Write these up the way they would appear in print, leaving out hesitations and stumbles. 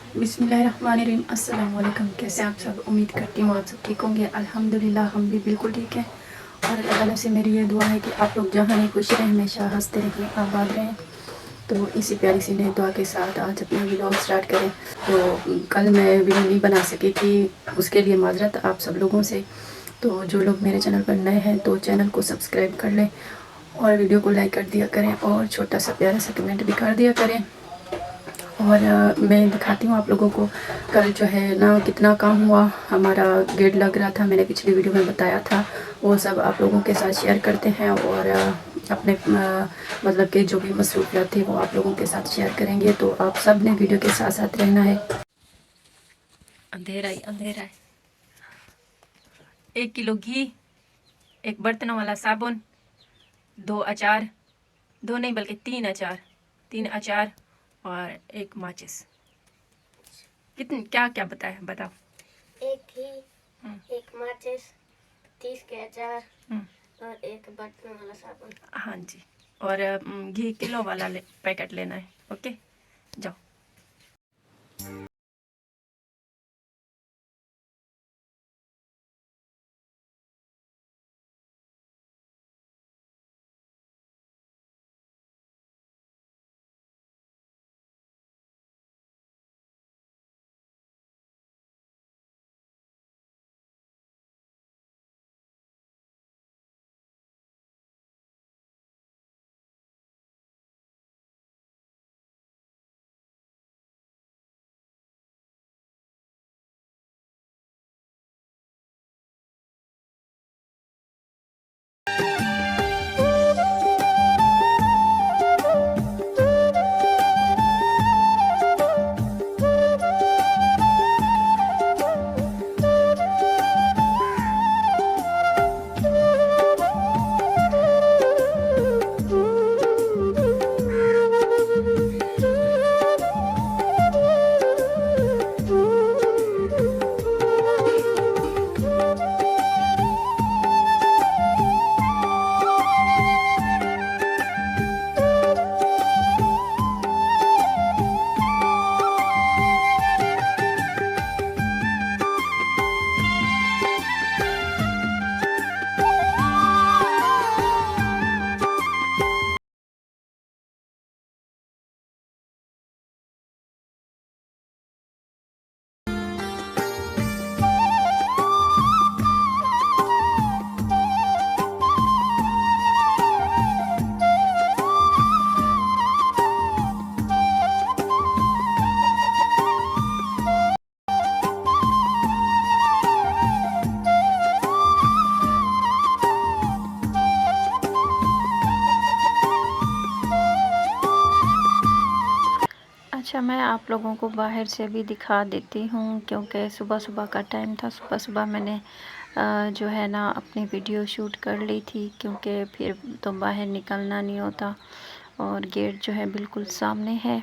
बिस्मिल्लाहिर्रहमानिर्रहीम। अस्सलाम वालेकुम। कैसे आप सब? उम्मीद करती हूँ आप सब ठीक होंगे। अल्हम्दुलिल्लाह हम भी बिल्कुल ठीक हैं। और अल्लाह ताला से मेरी ये दुआ है कि आप लोग जहाँ भी खुश रहें, हमेशा हंसते रहें, आबाद रहें। तो इसी प्यारी सी नई दुआ के साथ आज अपना व्लॉग स्टार्ट करें। तो कल मैं वीडियो नहीं बना सकी थी, उसके लिए माजरत आप सब लोगों से। तो जो लोग मेरे चैनल पर नए हैं तो चैनल को सब्सक्राइब कर लें और वीडियो को लाइक कर दिया करें और छोटा सा प्यारा सा कमेंट भी कर दिया करें। और मैं दिखाती हूँ आप लोगों को कल जो है ना कितना काम हुआ। हमारा गेट लग रहा था, मैंने पिछली वीडियो में बताया था, वो सब आप लोगों के साथ शेयर करते हैं। और अपने मतलब कि जो भी मसरूफियात थी वो आप लोगों के साथ शेयर करेंगे। तो आप सब ने वीडियो के साथ साथ रहना है। अंधेरा ही अंधेरा है। 1 किलो घी, 1 बर्तनों वाला साबुन, 2 अचार, 2 नहीं बल्कि 3 अचार, 3 अचार और 1 माचिस। कितने क्या क्या बताया बताओ? 1 घी, 1 माचिस, 30 के अचार और 1 बर्तन वाला साबुन। हाँ जी। और घी किलो वाला पैकेट लेना है। ओके, जाओ। अच्छा, मैं आप लोगों को बाहर से भी दिखा देती हूँ क्योंकि सुबह सुबह का टाइम था। सुबह सुबह मैंने जो है ना अपनी वीडियो शूट कर ली थी क्योंकि फिर तो बाहर निकलना नहीं होता और गेट जो है बिल्कुल सामने है।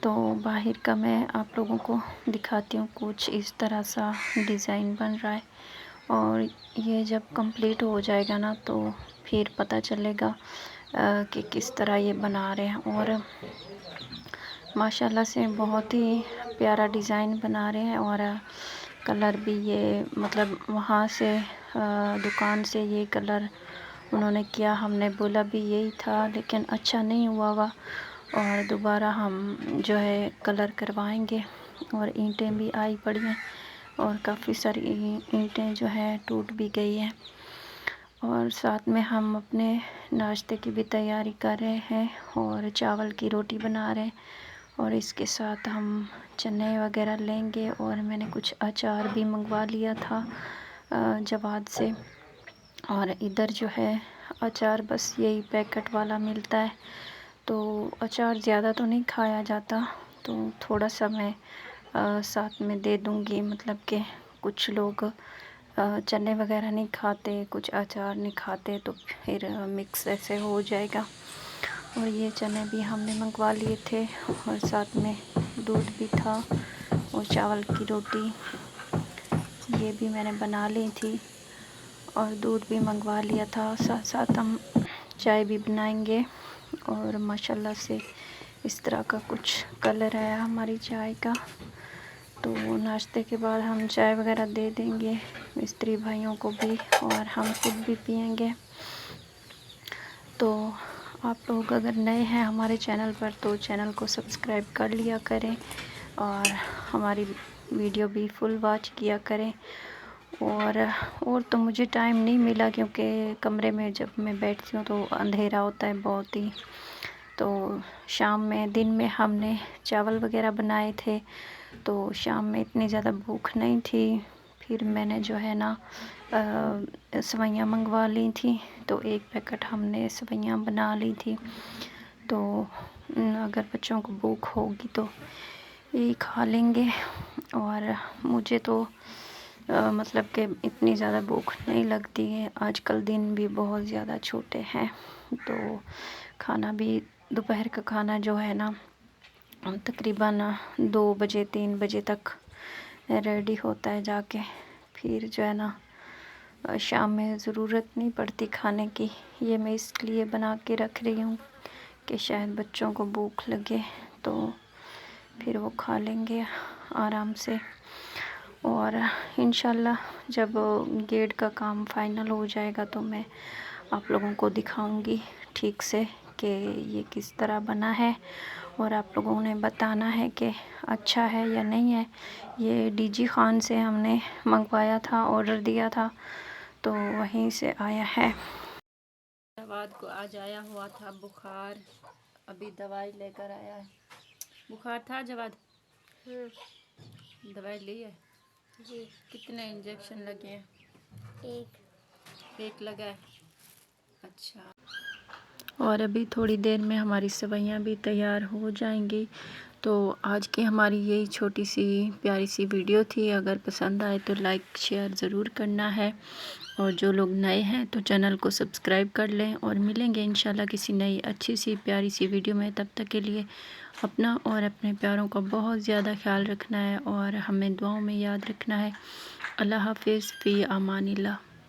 तो बाहर का मैं आप लोगों को दिखाती हूँ। कुछ इस तरह सा डिज़ाइन बन रहा है और ये जब कंप्लीट हो जाएगा ना तो फिर पता चलेगा कि किस तरह ये बना रहे हैं। और माशाल्लाह से बहुत ही प्यारा डिज़ाइन बना रहे हैं। और कलर भी ये मतलब वहाँ से दुकान से ये कलर उन्होंने किया, हमने बोला भी यही था लेकिन अच्छा नहीं हुआ और दोबारा हम जो है कलर करवाएंगे। और ईंटें भी आई पड़ी हैं और काफ़ी सारी ईंटें जो है टूट भी गई हैं। और साथ में हम अपने नाश्ते की भी तैयारी कर रहे हैं और चावल की रोटी बना रहे हैं और इसके साथ हम चने वगैरह लेंगे। और मैंने कुछ अचार भी मंगवा लिया था जवाद से। और इधर जो है अचार बस यही पैकेट वाला मिलता है, तो अचार ज़्यादा तो नहीं खाया जाता, तो थोड़ा सा मैं साथ में दे दूँगी। मतलब कि कुछ लोग चने वगैरह नहीं खाते, कुछ अचार नहीं खाते, तो फिर मिक्स ऐसे हो जाएगा। और ये चने भी हमने मंगवा लिए थे और साथ में दूध भी था और चावल की रोटी ये भी मैंने बना ली थी और दूध भी मंगवा लिया था। साथ साथ हम चाय भी बनाएंगे। और माशाल्लाह से इस तरह का कुछ कलर आया हमारी चाय का। तो नाश्ते के बाद हम चाय वगैरह दे देंगे मिस्त्री भाइयों को भी, और हम खुद भी पियेंगे। तो आप लोग अगर नए हैं हमारे चैनल पर तो चैनल को सब्सक्राइब कर लिया करें और हमारी वीडियो भी फुल वॉच किया करें। और तो मुझे टाइम नहीं मिला क्योंकि कमरे में जब मैं बैठती हूँ तो अंधेरा होता है बहुत ही। तो शाम में, दिन में हमने चावल वगैरह बनाए थे, तो शाम में इतनी ज़्यादा भूख नहीं थी। फिर मैंने जो है ना सेवइयाँ मंगवा ली थी, तो एक पैकेट हमने सेवइयाँ बना ली थी। तो अगर बच्चों को भूख होगी तो यही खा लेंगे। और मुझे तो मतलब कि इतनी ज़्यादा भूख नहीं लगती है। आजकल दिन भी बहुत ज़्यादा छोटे हैं, तो खाना भी, दोपहर का खाना जो है ना तकरीबन 2 बजे 3 बजे तक रेडी होता है जाके। फिर जो है ना शाम में ज़रूरत नहीं पड़ती खाने की। ये मैं इसलिए बना के रख रही हूँ कि शायद बच्चों को भूख लगे तो फिर वो खा लेंगे आराम से। और इंशाल्लाह जब गेट का काम फाइनल हो जाएगा तो मैं आप लोगों को दिखाऊंगी ठीक से कि ये किस तरह बना है, और आप लोगों ने बताना है कि अच्छा है या नहीं है। ये डीजी खान से हमने मंगवाया था, ऑर्डर दिया था, तो वहीं से आया है। जवाद को आज आया हुआ था बुखार, अभी दवाई लेकर आया है। बुखार था जवाद? दवाई ली है जी। कितने इंजेक्शन लगे हैं? एक लगा है। अच्छा। और अभी थोड़ी देर में हमारी सेवइयाँ भी तैयार हो जाएंगी। तो आज की हमारी यही छोटी सी प्यारी सी वीडियो थी। अगर पसंद आए तो लाइक शेयर ज़रूर करना है, और जो लोग नए हैं तो चैनल को सब्सक्राइब कर लें। और मिलेंगे इंशाल्लाह किसी नई अच्छी सी प्यारी सी वीडियो में। तब तक के लिए अपना और अपने प्यारों का बहुत ज़्यादा ख्याल रखना है और हमें दुआओं में याद रखना है। अल्लाह हाफ़िज़, फ़ी अमानिल्लाह।